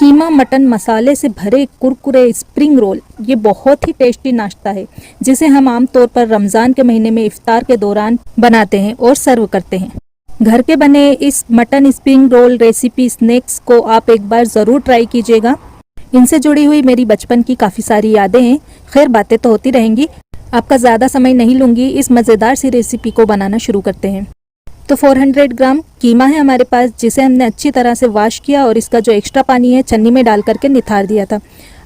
कीमा mutton मसाले से भरे कुरकुरे स्प्रिंग रोल, ये बहुत ही टेस्टी नाश्ता है जिसे हम आमतौर पर रमज़ान के महीने में इफ्तार के दौरान बनाते हैं और सर्व करते हैं। घर के बने इस mutton spring roll recipe snacks को आप एक बार ज़रूर ट्राई कीजिएगा। इनसे जुड़ी हुई मेरी बचपन की काफ़ी सारी यादें हैं। खैर, बातें तो होती रहेंगी। आपका ज़्यादा समय नहीं लूँगी, इस मज़ेदार सी रेसिपी को बनाना शुरू करते हैं। तो 400 ग्राम कीमा है हमारे पास, जिसे हमने अच्छी तरह से वॉश किया और इसका जो एक्स्ट्रा पानी है छन्नी में डाल करके निथार दिया था।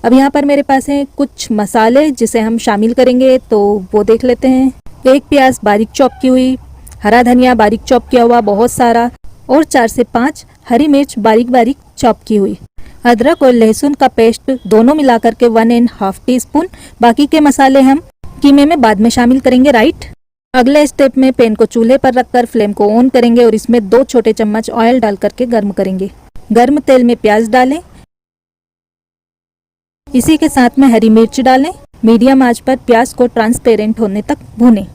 अब यहाँ पर मेरे पास है कुछ मसाले जिसे हम शामिल करेंगे, तो वो देख लेते हैं। 1 प्याज बारीक चॉप की हुई, हरा धनिया बारीक चॉप किया हुआ बहुत सारा, और 4 से 5 हरी मिर्च बारीक बारीक चॉप की हुई। अदरक और लहसुन का पेस्ट दोनों मिला करके 1.5 टीस्पून। बाकी के मसाले हम कीमे में बाद में शामिल करेंगे, राइट। अगले स्टेप में पैन को चूल्हे पर रखकर फ्लेम को ऑन करेंगे और इसमें 2 छोटे चम्मच ऑयल डाल करके गर्म करेंगे। गर्म तेल में प्याज डालें, इसी के साथ में हरी मिर्च डालें। मीडियम आंच पर प्याज को ट्रांसपेरेंट होने तक भूनें।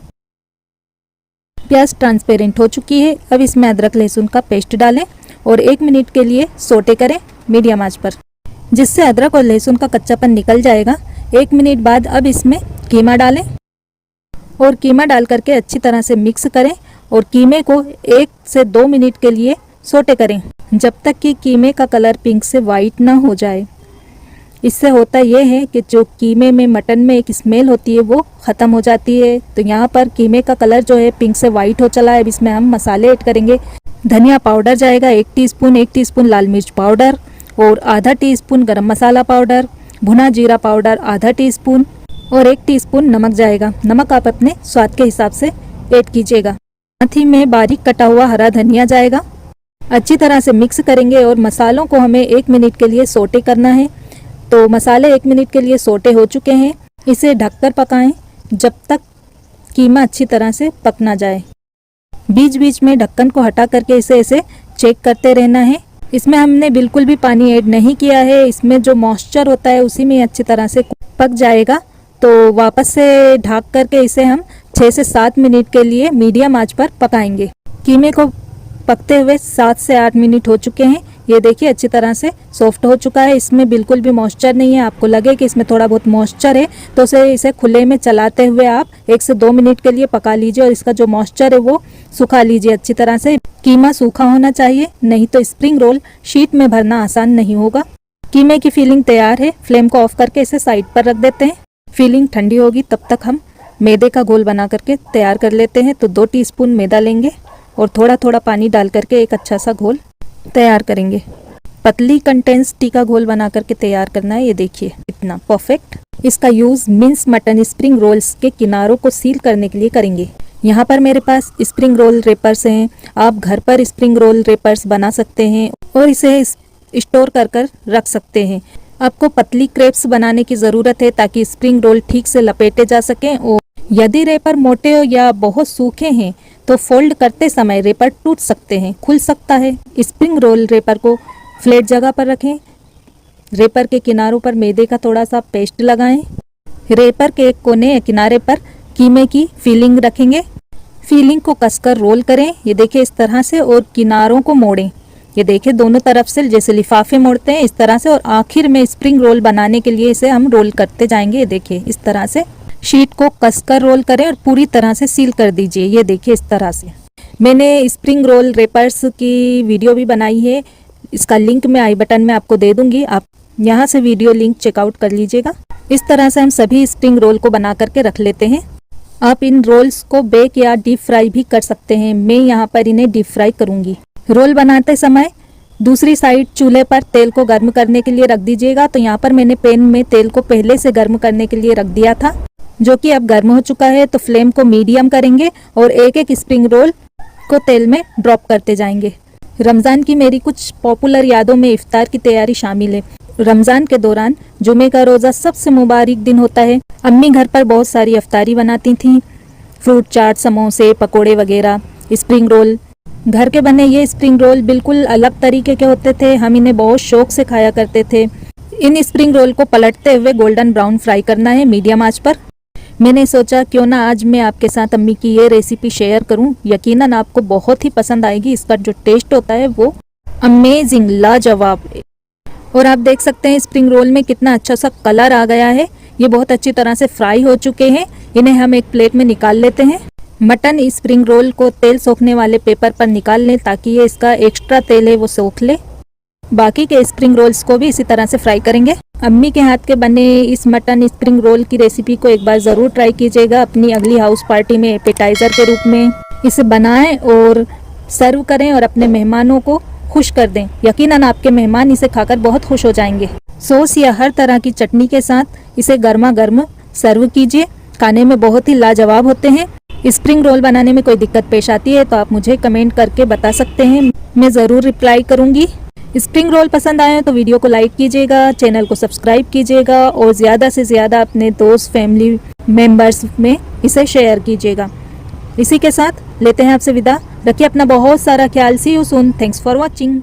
प्याज ट्रांसपेरेंट हो चुकी है। अब इसमें अदरक लहसुन का पेस्ट डालें और 1 मिनट के लिए सोटे करें मीडियम आंच पर, जिससे अदरक और लहसुन का कच्चापन निकल जाएगा। 1 मिनट बाद अब इसमें कीमा डालें और कीमा डाल करके अच्छी तरह से मिक्स करें और कीमे को 1 से 2 मिनट के लिए सोटे करें, जब तक कि कीमे का कलर पिंक से वाइट ना हो जाए। इससे होता यह है कि जो कीमे में मटन में एक स्मेल होती है वो ख़त्म हो जाती है। तो यहाँ पर कीमे का कलर जो है पिंक से वाइट हो चला है। अब इसमें हम मसाले ऐड करेंगे। धनिया पाउडर जाएगा 1 टीस्पून, 1 टीस्पून लाल मिर्च पाउडर और आधा टीस्पून गरम मसाला पाउडर, भुना जीरा पाउडर आधा टीस्पून और 1 टीस्पून नमक जाएगा। नमक आप अपने स्वाद के हिसाब से ऐड कीजिएगा। साथ ही में बारीक कटा हुआ हरा धनिया जाएगा। अच्छी तरह से मिक्स करेंगे और मसालों को हमें 1 मिनट के लिए सोटे करना है। तो मसाले 1 मिनट के लिए सोटे हो चुके हैं। इसे ढककर पकाएं जब तक कीमा अच्छी तरह से पक ना जाए। बीच बीच में ढक्कन को हटा करके इसे ऐसे चेक करते रहना है। इसमें हमने बिल्कुल भी पानी ऐड नहीं किया है। इसमें जो मॉइस्चर होता है उसी में अच्छी तरह से पक जाएगा। तो वापस से ढक करके इसे हम 6 से 7 मिनट के लिए मीडियम आंच पर पकाएंगे। कीमे को पकते हुए 7 से 8 मिनट हो चुके हैं। ये देखिए अच्छी तरह से सॉफ्ट हो चुका है। इसमें बिल्कुल भी मॉइस्चर नहीं है। आपको लगे कि इसमें थोड़ा बहुत मॉइस्चर है तो इसे खुले में चलाते हुए आप 1 से 2 मिनट के लिए पका लीजिए और इसका जो मॉइस्चर है वो सुखा लीजिए अच्छी तरह से। कीमा सूखा होना चाहिए, नहीं तो स्प्रिंग रोल शीट में भरना आसान नहीं होगा। कीमे की फिलिंग तैयार है। फ्लेम को ऑफ करके इसे साइड पर रख देते हैं। फिलिंग ठंडी होगी तब तक हम मैदे का घोल बना करके तैयार कर लेते हैं। तो 2 टीस्पून मैदा लेंगे और थोड़ा थोड़ा पानी डाल करके एक अच्छा सा घोल तैयार करेंगे। पतली कंटेंसिटी का घोल बना करके तैयार करना है। ये देखिए इतना परफेक्ट। इसका use mince mutton spring rolls के किनारों को सील करने के लिए करेंगे। यहाँ पर मेरे पास स्प्रिंग रोल रेपर्स हैं। आप घर पर स्प्रिंग रोल रेपर्स बना सकते हैं और इसे स्टोर कर रख सकते हैं। आपको पतली क्रेप्स बनाने की ज़रूरत है ताकि स्प्रिंग रोल ठीक से लपेटे जा सकें। और यदि रेपर मोटे हो या बहुत सूखे हैं तो फोल्ड करते समय रेपर टूट सकते हैं, खुल सकता है। स्प्रिंग रोल रेपर को फ्लैट जगह पर रखें। रेपर के किनारों पर मैदे का थोड़ा सा पेस्ट लगाएं। रेपर के एक कोने या किनारे पर कीमे की फिलिंग रखेंगे। फिलिंग को कसकर रोल करें, ये देखिए इस तरह से, और किनारों को मोड़ें। ये देखिए दोनों तरफ से जैसे लिफाफे मोड़ते हैं इस तरह से। और आखिर में स्प्रिंग रोल बनाने के लिए इसे हम रोल करते जाएंगे। ये देखिए इस तरह से शीट को कसकर रोल करें और पूरी तरह से सील कर दीजिए। ये देखिए इस तरह से। मैंने स्प्रिंग रोल रेपर्स की वीडियो भी बनाई है, इसका लिंक मैं आई बटन में आपको दे दूंगी। आप यहाँ से वीडियो लिंक चेकआउट कर लीजिएगा। इस तरह से हम सभी स्प्रिंग रोल को बना करके रख लेते हैं। आप इन रोल्स को बेक या डीप फ्राई भी कर सकते हैं। मैं यहाँ पर इन्हें डीप फ्राई करूँगी। रोल बनाते समय दूसरी साइड चूल्हे पर तेल को गर्म करने के लिए रख दीजिएगा। तो यहाँ पर मैंने पैन में तेल को पहले से गर्म करने के लिए रख दिया था, जो कि अब गर्म हो चुका है। तो फ्लेम को मीडियम करेंगे और एक एक स्प्रिंग रोल को तेल में ड्रॉप करते जाएंगे। रमज़ान की मेरी कुछ पॉपुलर यादों में इफ्तार की तैयारी शामिल है। रमज़ान के दौरान जुमे का रोज़ा सबसे मुबारक दिन होता है। अम्मी घर पर बहुत सारी इफ्तारी बनाती थीं, फ्रूट चाट, समोसे, पकोड़े वगैरह। स्प्रिंग रोल, घर के बने ये स्प्रिंग रोल बिल्कुल अलग तरीके के होते थे। हम इन्हें बहुत शौक से खाया करते थे। इन स्प्रिंग रोल को पलटते हुए गोल्डन ब्राउन फ्राई करना है मीडियम आंच पर। मैंने सोचा क्यों ना आज मैं आपके साथ अम्मी की ये रेसिपी शेयर करूं। यकीनन आपको बहुत ही पसंद आएगी। इसका जो टेस्ट होता है वो अमेजिंग, लाजवाब। और आप देख सकते हैं स्प्रिंग रोल में कितना अच्छा सा कलर आ गया है। ये बहुत अच्छी तरह से फ्राई हो चुके हैं। इन्हें हम एक प्लेट में निकाल लेते हैं। मटन स्प्रिंग रोल को तेल सोखने वाले पेपर पर निकाल लें ताकि ये इसका एक्स्ट्रा तेल है वो सोख ले। बाकी के स्प्रिंग रोल्स को भी इसी तरह से फ्राई करेंगे। अम्मी के हाथ के बने इस मटन स्प्रिंग रोल की रेसिपी को एक बार ज़रूर ट्राई कीजिएगा। अपनी अगली हाउस पार्टी में एपेटाइज़र के रूप में इसे बनाएं और सर्व करें और अपने मेहमानों को खुश कर दें। यकीनन आपके मेहमान इसे खाकर बहुत खुश हो जाएंगे। सॉस या हर तरह की चटनी के साथ इसे गर्मा गर्म सर्व कीजिए। खाने में बहुत ही लाजवाब होते हैं। स्प्रिंग रोल बनाने में कोई दिक्कत पेश आती है तो आप मुझे कमेंट करके बता सकते हैं, मैं ज़रूर रिप्लाई करूँगी। स्प्रिंग रोल पसंद आए तो वीडियो को लाइक कीजिएगा, चैनल को सब्सक्राइब कीजिएगा और ज़्यादा से ज़्यादा अपने दोस्त फैमिली मेम्बर्स में इसे शेयर कीजिएगा। इसी के साथ लेते हैं आपसे विदा। रखिए अपना बहुत सारा ख्याल। See you soon. Thanks for watching.